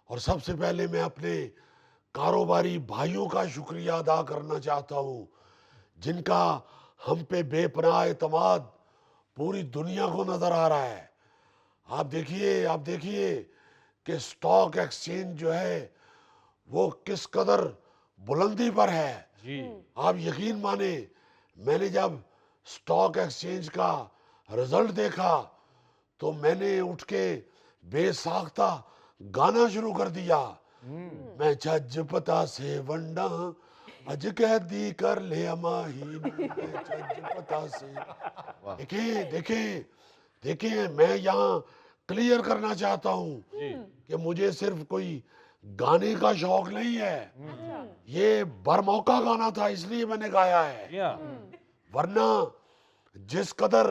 और सबसे पहले मैं अपने कारोबारी भाइयों का शुक्रिया अदा करना चाहता हूँ, जिनका हम पे बेपनाह एतमाद पूरी दुनिया को नजर आ रहा है। आप देखिए कि स्टॉक एक्सचेंज जो है वो किस कदर बुलंदी पर है। जी। आप यकीन माने, मैंने जब स्टॉक एक्सचेंज का रिजल्ट देखा तो मैंने उठ के बेसाख्ता गाना शुरू कर दिया। मैं छज पता से वंडा, अज कैदी कर ले अमाही, मैं छज पता से। वाह। देखें देखें देखें, मैं यहाँ क्लियर करना चाहता हूँ जी। कि मुझे सिर्फ कोई गाने का शौक नहीं है। अच्छा। ये बरमौका गाना था, इसलिए मैंने गाया है। या वरना जिस कदर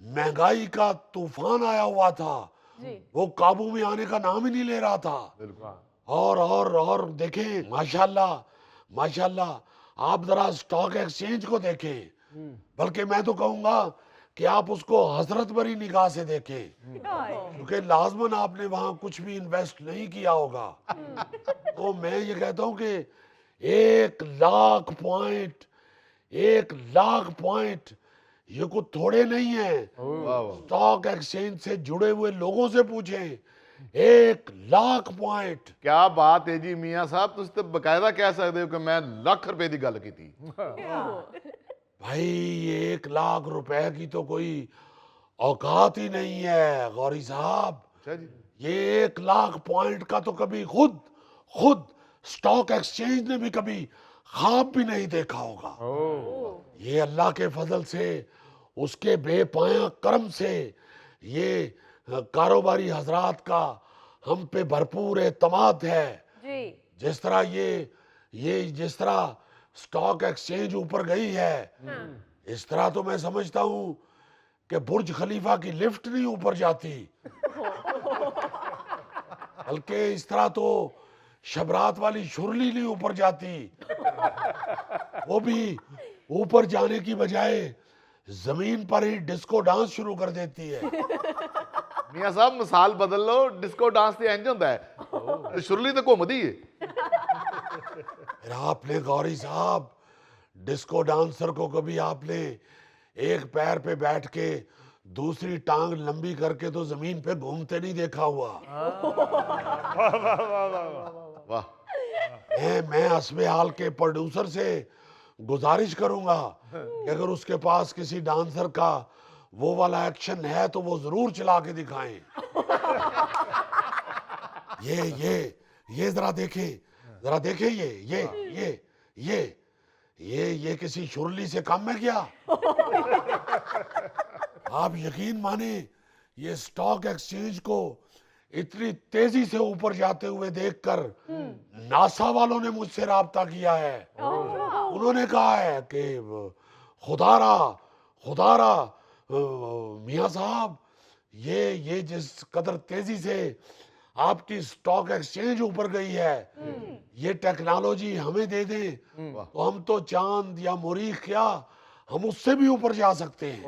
महंगाई का तूफान आया हुआ था, जी। वो काबू में आने का नाम ही नहीं ले रहा था। बिल्कुल। और देखें, माशाल्लाह माशाल्लाह, आप जरा स्टॉक एक्सचेंज को देखें, बल्कि मैं तो कहूंगा कि आप उसको हसरत भरी निगाह से देखें, क्योंकि लाजमन आपने वहां कुछ भी इन्वेस्ट नहीं किया होगा। तो मैं ये कहता हूं कि 1 लाख पॉइंट ये कुछ थोड़े नहीं है। वाह वाह। स्टॉक एक्सचेंज से जुड़े हुए लोगों से पूछें, 1 लाख पॉइंट। क्या बात है जी मियां साहब, तुम तो बकायदा कह सकते हो कि मैं लाख रुपए की गल की थी। भाई, ये 1 लाख रुपए की तो कोई औकात ही नहीं है गौरी साहब। अच्छा जी। ये 1 लाख पॉइंट का तो कभी खुद खुद स्टॉक एक्सचेंज ने भी कभी ख्वाब भी नहीं देखा होगा। ये अल्लाह के फजल से, उसके बेपाया करम से, ये कारोबारी हजरात का हम पे भरपूर एतमाद है। जी। जिस तरह जिस तरह स्टॉक एक्सचेंज ऊपर गई है, इस तरह तो मैं समझता हूँ कि बुर्ज खलीफा की लिफ्ट नहीं ऊपर जाती, बल्कि इस तरह तो शबरात वाली शुरली नहीं ऊपर जाती, वो भी ऊपर जाने की बजाय जमीन पर ही डिस्को डांस शुरू कर देती है। मियां साहब मिसाल बदल लो, डिस्को डांस तो इंज होंदा है, शुरली तो घूमदी है। फिर आपने गौरी साहब, डिस्को डांसर को कभी आपने एक पैर पे बैठ के दूसरी टांग लंबी करके तो जमीन पे घूमते नहीं देखा हुआ। वाह। मैं हस्बे हाल के प्रोड्यूसर से गुजारिश करूंगा कि अगर उसके पास किसी डांसर का वो वाला एक्शन है तो वो जरूर चला के दिखाएं। ये जरा देखें ये किसी शुरली से कम है क्या? आप यकीन माने, ये स्टॉक एक्सचेंज को इतनी तेजी से ऊपर जाते हुए देखकर नासा वालों ने मुझसे राब्ता किया है। उन्होंने कहा है कि खुदारा मियां साहब, ये जिस कदर तेजी से आपकी स्टॉक एक्सचेंज ऊपर गई है, ये टेक्नोलॉजी हमें दे दें तो हम तो चांद या मुरीख क्या, हम उससे भी ऊपर जा सकते हैं।